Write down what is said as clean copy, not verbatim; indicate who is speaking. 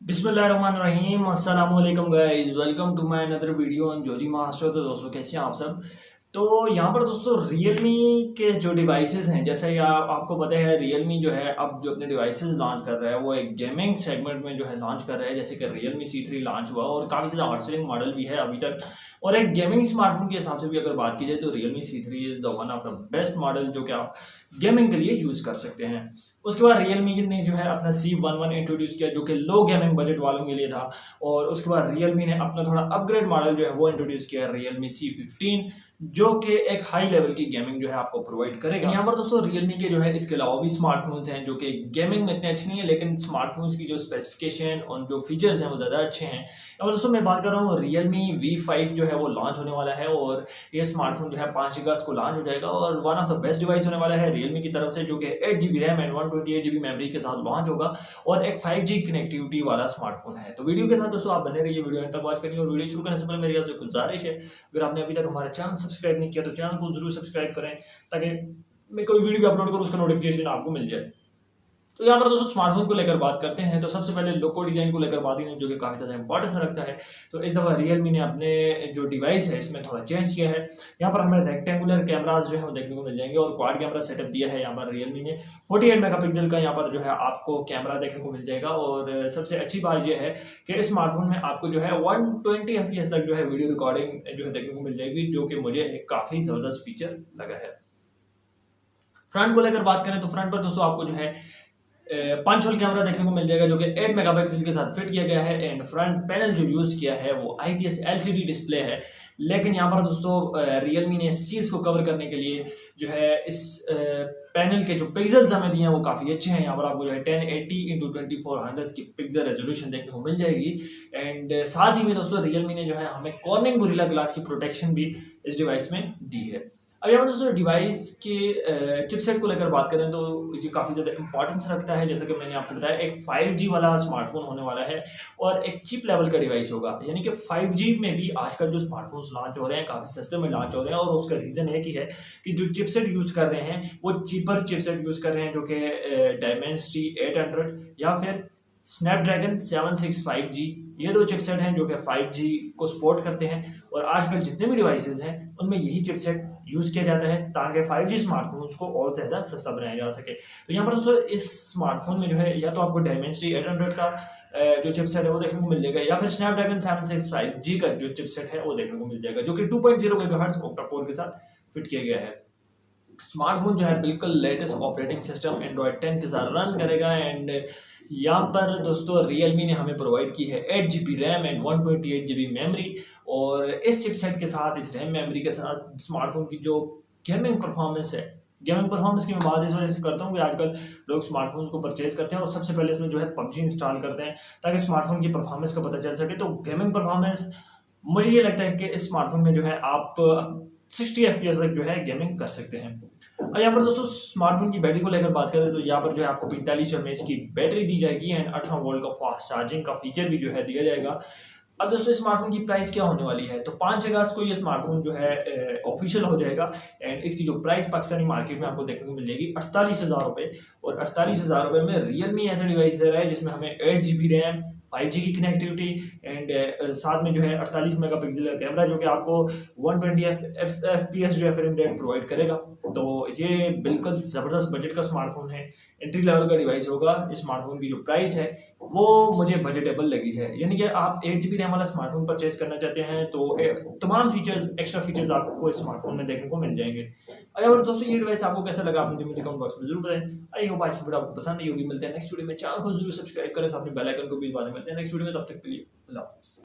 Speaker 1: बिस्मिल्लाहिर्रहमानिर्रहीम अस्सलाम वालेकुम guys, welcome to my another video on Joji master. तो दोस्तों कैसे हैं आप सब। तो यहाँ पर दोस्तों रियलमी के जो डिवाइसेस हैं, जैसे कि आपको पता है रियलमी जो है अब जो अपने डिवाइसेस लॉन्च कर रहा है वो एक गेमिंग सेगमेंट में जो है लॉन्च कर रहा है। जैसे कि रियलमी C3 लॉन्च हुआ और काफ़ी ज़्यादा हॉट सेलिंग मॉडल भी है अभी तक। और एक गेमिंग स्मार्टफोन के हिसाब से भी अगर बात की जाए तो Realme C3 is the one of the best model जो कि आप गेमिंग के लिए यूज़ कर सकते हैं। उसके बाद रियलमी ने जो है अपना C11 इंट्रोड्यूस किया जो कि लो गेमिंग बजट वालों के लिए था। और उसके बाद रियलमी ने अपना थोड़ा अपग्रेड मॉडल जो है वो इंट्रोड्यूस किया रियलमी C15, जो कि एक हाई लेवल की गेमिंग जो है आपको प्रोवाइड करेगा। यहाँ पर दोस्तों रियलमी के जो है इसके अलावा भी स्मार्टफोन्स हैं जो कि गेमिंग में इतने अच्छे नहीं है, लेकिन स्मार्टफोन्स की जो स्पेसिफिकेशन और जो फीचर्स हैं वो ज़्यादा अच्छे हैं। और दोस्तों मैं बात कर रहा हूँ रियलमी V5 जो है वो लॉन्च होने वाला है और ये स्मार्टफोन जो है 5 अगस्त को लॉन्च हो जाएगा और one of the best device होने वाला है रियलमी की तरफ से, जो कि 8GB RAM and 128GB memory के साथ लॉन्च होगा और एक 5G कनेक्टिविटी वाला स्मार्टफोन है। तो वीडियो के साथ दोस्तों आप बने रहिए, वीडियो अंत तक वॉच करिए। और वीडियो शुरू करने से पहले मेरी आपसे गुजारिश है, अगर आपने अभी तक हमारा चैनल सब्सक्राइब नहीं किया तो चैनल को जरूर सब्सक्राइब करें ताकि मैं कोई वीडियो भी अपलोड करूँ उसका नोटिफिकेशन आपको मिल जाए। तो यहाँ पर दोस्तों स्मार्टफोन को लेकर बात करते हैं। तो सबसे पहले लोगो डिजाइन को लेकर बात करें जो कि काफ़ी ज़्यादा इंपॉर्टेंस रखता है। तो इस दफ़ा रियलमी ने अपने जो डिवाइस है इसमें थोड़ा चेंज किया है। यहाँ पर हमें रेक्टेंगुलर कैमरास जो है वो देखने को मिल जाएंगे और क्वाड कैमरा सेटअप दिया है यहाँ पर रियलमी ने। 48 मेगापिक्सल का यहाँ पर जो है आपको कैमरा देखने को मिल जाएगा। और सबसे अच्छी बात यह है कि इस स्मार्टफोन में आपको जो है 120 FPS तक जो है वीडियो रिकॉर्डिंग जो है देखने को मिल जाएगी, जो कि मुझे एक काफ़ी ज़बरदस्त फीचर लगा है। फ्रंट को लेकर बात करें तो फ्रंट पर दोस्तों आपको जो है पंच होल कैमरा देखने को मिल जाएगा जो कि 8 मेगापिक्सल के साथ फिट किया गया है। एंड फ्रंट पैनल जो यूज़ किया है वो IPS LCD डिस्प्ले है। लेकिन यहाँ पर दोस्तों रियलमी ने इस चीज़ को कवर करने के लिए जो है इस पैनल के जो पिक्सल्स हमें दिए हैं वो काफ़ी अच्छे हैं। यहाँ पर आपको जो है 1080x2400 की पिक्सल रेजोल्यूशन देखने को मिल जाएगी। एंड साथ ही में दोस्तों रियलमी ने जो है हमें कॉर्निंग गोरिल्ला ग्लास की प्रोटेक्शन भी इस डिवाइस में दी है। अब यहाँ पर दोस्तों डिवाइस के चिपसेट को लेकर बात करें तो ये काफ़ी ज़्यादा इंपॉर्टेंस रखता है। जैसे कि मैंने आपको बताया एक 5G वाला स्मार्टफोन होने वाला है और एक चिप लेवल का डिवाइस होगा, यानी कि 5G में भी आजकल जो स्मार्टफोन्स लॉन्च हो रहे हैं काफ़ी सस्ते में लॉन्च हो रहे हैं। और उसका रीज़न एक ही है कि जो चिपसेट यूज़ कर रहे हैं वो चीपर चिपसेट यूज़ कर रहे हैं जो कि Dimensity 800 या फिर स्नैपड्रैगन 765G, ये दो चिपसेट हैं जो कि 5G को सपोर्ट करते हैं। और आजकल जितने भी डिवाइसेस हैं उनमें यही चिपसेट यूज़ किया जाता है ताकि 5G स्मार्टफोन्स को और ज़्यादा सस्ता बनाया जा सके। तो यहाँ पर दोस्तों इस स्मार्टफोन में जो है या तो आपको Dimensity 800 का जो चिपसेट है वो देखने को मिल जाएगा या फिर स्नैपड्रैगन 765G का जो चिपसेट है वो देखने को मिल जाएगा, जो कि 2.0 GHz ऑक्टा कोर के साथ फिट किया गया है। स्मार्टफोन जो है बिल्कुल लेटेस्ट ऑपरेटिंग सिस्टम एंड्रॉयड 10 के साथ रन करेगा। एंड यहाँ पर दोस्तों रियलमी ने हमें प्रोवाइड की है 8GB RAM and 128GB memory. और इस चिपसेट के साथ, इस रैम मेमोरी के साथ स्मार्टफोन की जो गेमिंग परफॉर्मेंस है, गेमिंग परफॉर्मेंस की मैं बात इस वजह से करता हूँ कि आजकल लोग स्मार्टफोन्स को परचेज करते हैं और सबसे पहले इसमें जो है PUBG इंस्टॉल करते हैं ताकि स्मार्टफोन की परफॉर्मेंस का पता चल सके। तो गेमिंग परफॉर्मेंस मुझे ये लगता है कि इस स्मार्टफोन में जो है आप 60 FPS तक जो है गेमिंग कर सकते हैं। और यहाँ पर दोस्तों स्मार्टफोन की बैटरी को लेकर बात करें तो यहाँ पर जो है आपको 45 mAh की बैटरी दी जाएगी एंड 18 वोल्ट का फास्ट चार्जिंग का फीचर भी जो है दिया जाएगा। अब दोस्तों स्मार्टफोन की प्राइस क्या होने वाली है, तो 5 अगस्त को ये स्मार्टफोन जो है ऑफिशियल हो जाएगा। एंड इसकी जो प्राइस पाकिस्तानी मार्केट में आपको देखने को मिल जाएगी 48,000 रुपये। और 48,000 रुपये में रियलमी ऐसा डिवाइस दे रहा है जिसमें हमें 8GB रैम, 5G की कनेक्टिविटी एंड साथ में जो है 48 मेगापिक्सल का कैमरा जो कि आपको 120 FPS जो है फ्रेम रेट प्रोवाइड करेगा। तो ये बिल्कुल ज़बरदस्त बजट का स्मार्टफोन है, एंट्री लेवल का डिवाइस होगा। इस स्मार्टफोन की जो प्राइस है वो मुझे बजटेबल लगी है, यानी कि आप 8GB रैम वाला स्मार्टफोन परचेज करना चाहते हैं तो तमाम फीचर्स, एक्स्ट्रा फीचर्स आपको इस स्मार्टफोन में देखने को मिल जाएंगे। अगर दोस्तों ये डिवाइस आपको कैसा लगा आप मुझे कमेंट बॉक्स में जरूर बताएं। आई होप आज की वीडियो आपको पसंद आई होगी। मिलते हैं नेक्स्ट वीडियो में, चैनल को जरूर सब्सक्राइब करें, साथ में बेल आइकन को भी बाद में मिलते हैं नेक्स्ट वीडियो में। तब तक के लिए अल्लाह हाफ़िज़।